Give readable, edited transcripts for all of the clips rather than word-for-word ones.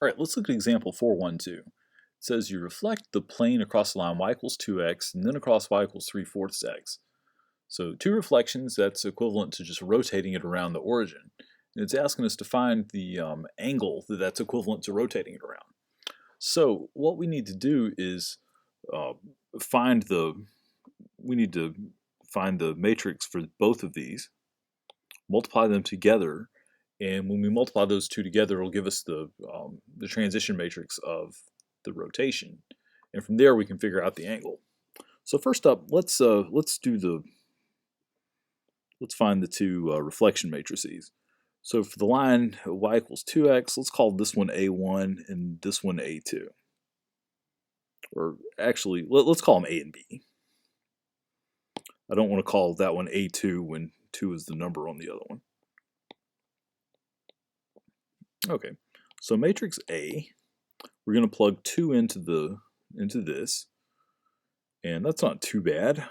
All right, let's look at example 412. It says you reflect the plane across the line y equals 2x and then across y equals 3/4 x. So two reflections, that's equivalent to just rotating it around the origin. And it's asking us to find the angle that's equivalent to rotating it around. So what we need to do is find the matrix for both of these, multiply them together, and when we multiply those two together, it'll give us the transition matrix of the rotation, and from there we can figure out the angle. So first up, let's find the two reflection matrices. So for the line y equals 2x, let's call this one A1 and this one A2. Or actually, let's call them A and B. I don't want to call that one A2 when 2 is the number on the other one. Okay, so matrix A, we're going to plug 2 into this, and that's not too bad.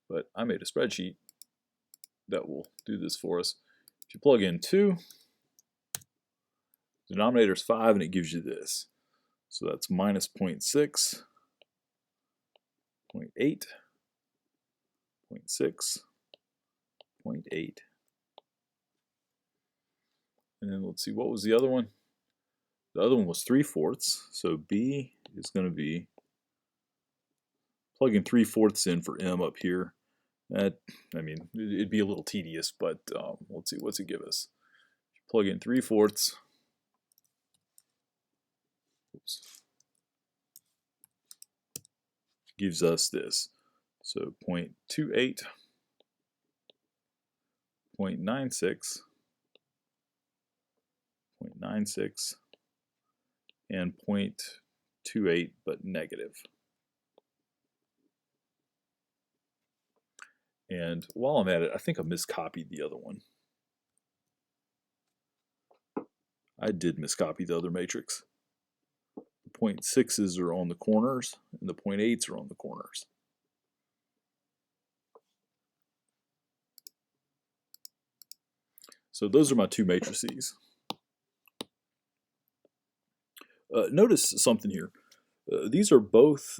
But I made a spreadsheet that will do this for us. If you plug in 2, the denominator is 5, and it gives you this. So that's minus 0.6, 0.8, 0.6, 0.8. And then let's see, what was the other one? The other one was 3/4. So B is going to be plugging 3/4 in for M up here. That, I mean, it'd be a little tedious, but let's see, what's it give us? Plug in 3/4. Oops. Gives us this. So 0.28, 0.96, 0.96, and 0.28, but negative. And while I'm at it, I think I miscopied the other one. I did miscopy the other matrix. The 0.6s are on the corners, and the 0.8s are on the corners. So those are my two matrices. Notice something here. These are both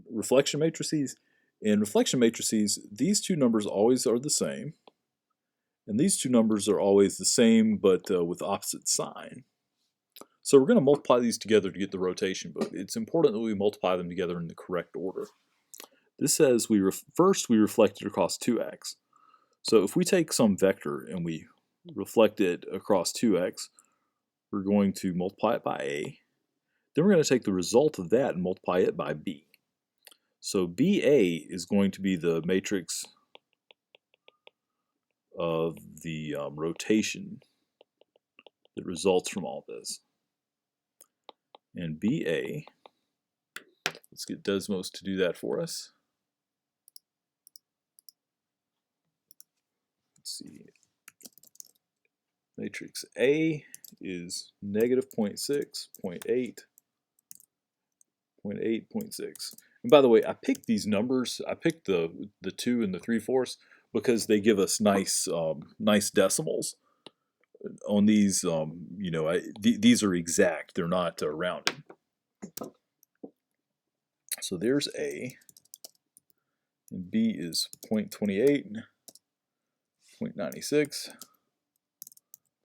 reflection matrices. In reflection matrices, these two numbers always are the same. And these two numbers are always the same, but with opposite sign. So we're going to multiply these together to get the rotation, but it's important that we multiply them together in the correct order. This says first we reflect it across 2x. So if we take some vector and we reflect it across 2x, we're going to multiply it by A. Then we're going to take the result of that and multiply it by B. So BA is going to be the matrix of the rotation that results from all this. And BA, let's get Desmos to do that for us. Let's see. Matrix A is negative 0.6, 0.8, 0.8, 0.6. And by the way, I picked these numbers. I picked the 2 and the 3/4 because they give us nice nice decimals. On these, you know, these are exact. They're not rounded. So there's A, and B is 0.28, 0.96,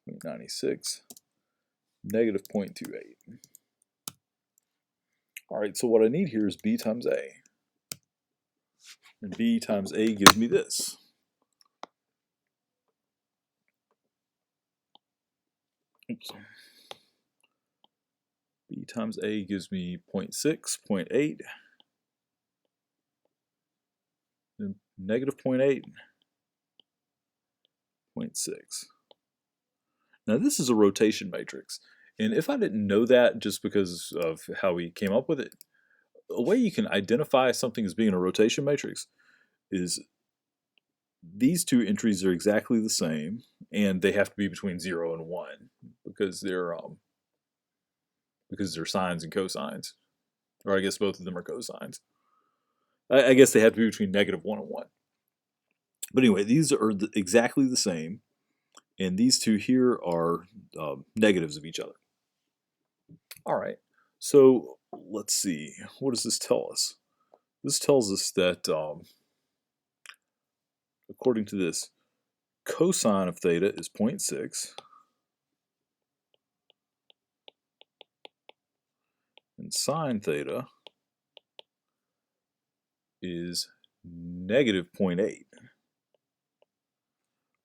0.96, negative 0.28. All right, so what I need here is B times A. And B times A gives me this. Oops. B times A gives me 0.6, 0.8, and negative 0.8, 0.6. Now this is a rotation matrix. And if I didn't know that just because of how we came up with it, a way you can identify something as being a rotation matrix is these two entries are exactly the same, and they have to be between 0 and 1 because they're sines and cosines. Or I guess both of them are cosines. I guess they have to be between negative 1 and 1. But anyway, these are exactly the same. and these two here are negatives of each other. All right, so let's see, what does this tell us? This tells us that, according to this, cosine of theta is 0.6, and sine theta is negative 0.8.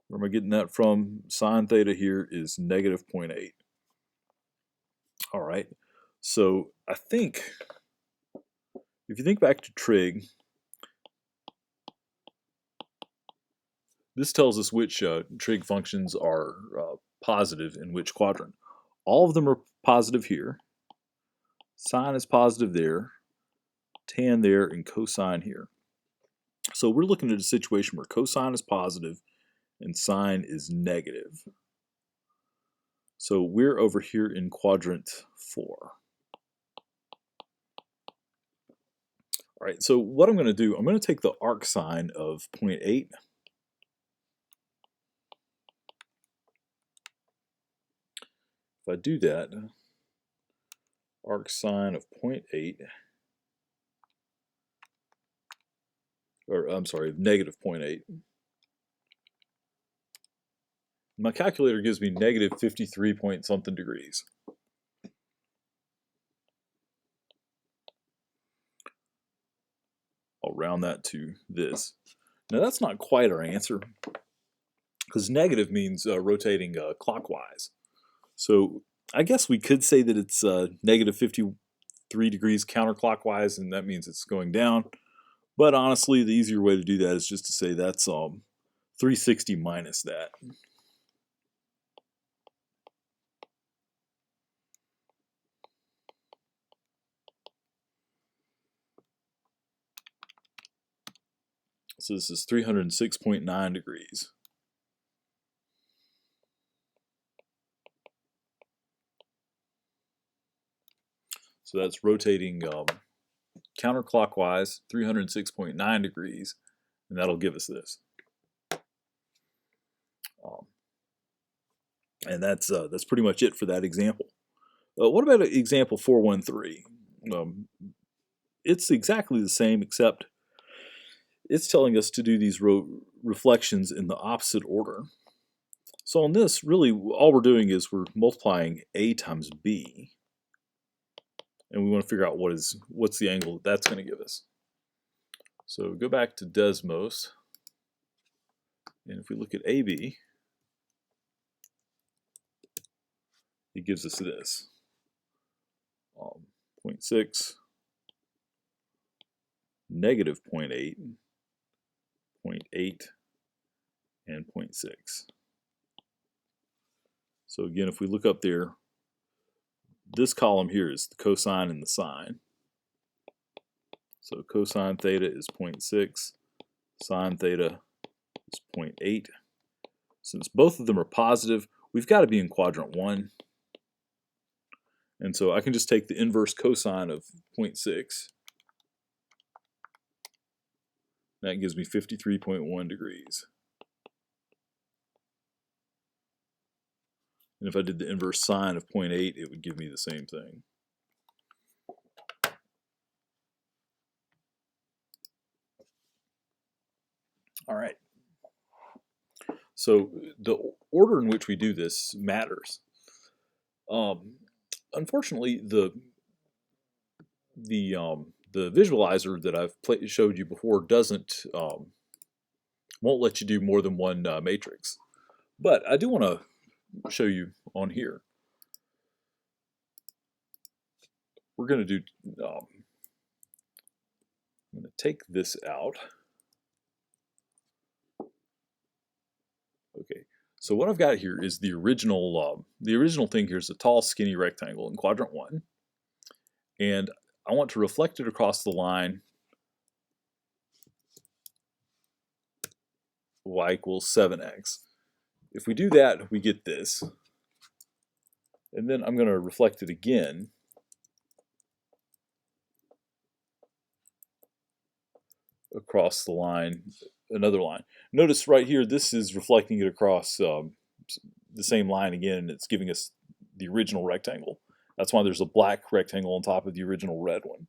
Where am I getting that from? Sine theta here is negative 0.8. All right, so I think, if you think back to trig, this tells us which trig functions are positive in which quadrant. All of them are positive here. Sine is positive there, tan there, and cosine here. So we're looking at a situation where cosine is positive and sine is negative. So we're over here in quadrant 4. All right, so what I'm going to do, I'm going to take the arcsine of 0.8. If I do that, arcsine of 0.8, or I'm sorry, negative 0.8. My calculator gives me negative 53 point something degrees. I'll round that to this. Now that's not quite our answer, because negative means rotating clockwise. So I guess we could say that it's negative 53 degrees counterclockwise, and that means it's going down. But honestly, the easier way to do that is just to say that's 360 minus that. So this is 306.9 degrees. So that's rotating counterclockwise 306.9 degrees, and that'll give us this. And that's pretty much it for that example. What about example 413? It's exactly the same, except it's telling us to do these reflections in the opposite order. So on this, really, all we're doing is we're multiplying A times B, and we want to figure out what's the angle that's going to give us. So go back to Desmos, and if we look at AB, it gives us this, 0.6, negative 0.8, 0.8, and 0.6. So again, if we look up there, this column here is the cosine and the sine. So cosine theta is 0.6, sine theta is 0.8. Since both of them are positive, we've got to be in quadrant 1. And so I can just take the inverse cosine of 0.6. That gives me 53.1 degrees. And if I did the inverse sine of 0.8, it would give me the same thing. All right. So the order in which we do this matters. Unfortunately, the visualizer that I've showed you before won't let you do more than one matrix. But I do want to show you on here. We're going to do. I'm going to take this out. Okay. So what I've got here is the original thing here is a tall, skinny rectangle in quadrant 1, and I want to reflect it across the line y equals 7x. If we do that, we get this, and then I'm going to reflect it again across the line, another line. Notice right here, this is reflecting it across the same line again, and it's giving us the original rectangle. That's why there's a black rectangle on top of the original red one.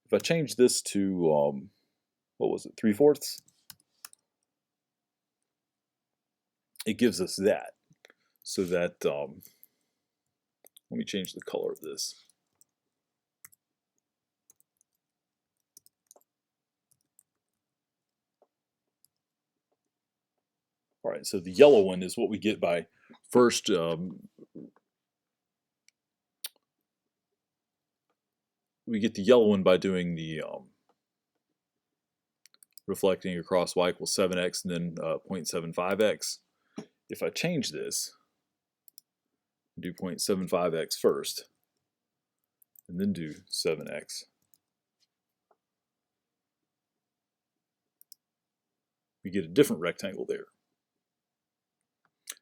If I change this to, what was it, 3/4, it gives us that. So that, let me change the color of this. All right, so the yellow one is what we get by first we get the yellow one by doing the reflecting across y equals 7x and then 0.75x. If I change this, do 0.75x first, and then do 7x, we get a different rectangle there.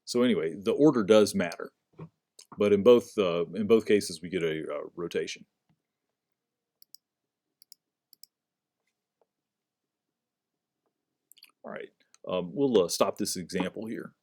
So anyway, the order does matter, but in both cases we get a rotation. All right, we'll stop this example here.